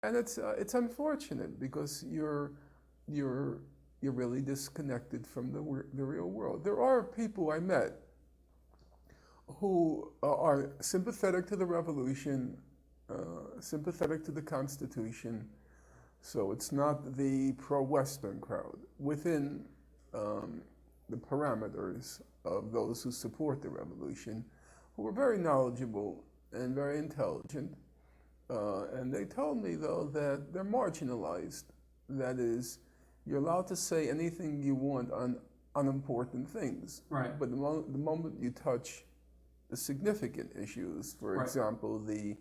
And it's unfortunate because you're you're really disconnected from the real world. There are people I met who are sympathetic to the revolution, sympathetic to the Constitution. So it's not the pro-Western crowd within um, the parameters of those who support the revolution, who are very knowledgeable and very intelligent. And they told me, though, that they're marginalized. That is, you're allowed to say anything you want on unimportant things. Right. But the moment you touch the significant issues, for Right. example, the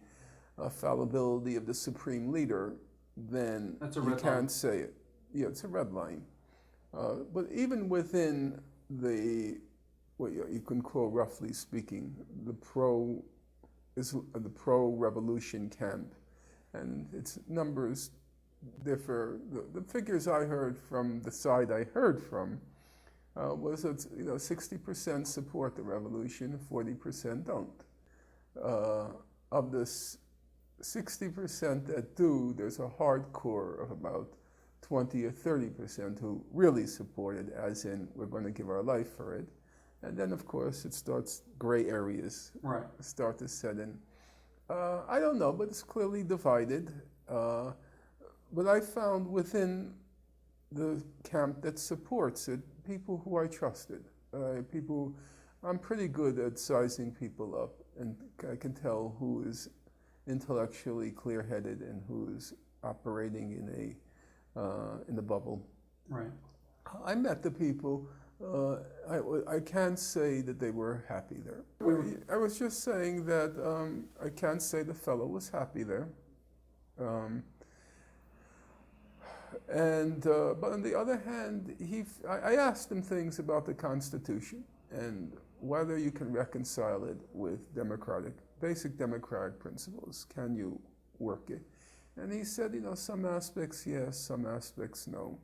fallibility of the supreme leader, then That's a you red line. can't say it. Yeah, it's a red line. But even within what you can call, roughly speaking, the pro-revolution camp, and its numbers differ. The figures I heard from the side I heard from was that 60% support the revolution, 40% don't. Of this 60% that do, there's a hardcore of about 20 or 30% who really support it, as in we're going to give our life for it. And then, of course, it starts gray areas Right. start to set in. I don't know, but it's clearly divided. But I found within the camp that supports it people who I trusted. I'm pretty good at sizing people up, and I can tell who is intellectually clear-headed and who is operating in the bubble. Right. I met the people. I can't say that they were happy there. I was just saying that I can't say the fellow was happy there. But on the other hand, I asked him things about the Constitution and whether you can reconcile it with basic democratic principles. Can you work it? And he said, some aspects yes, some aspects no.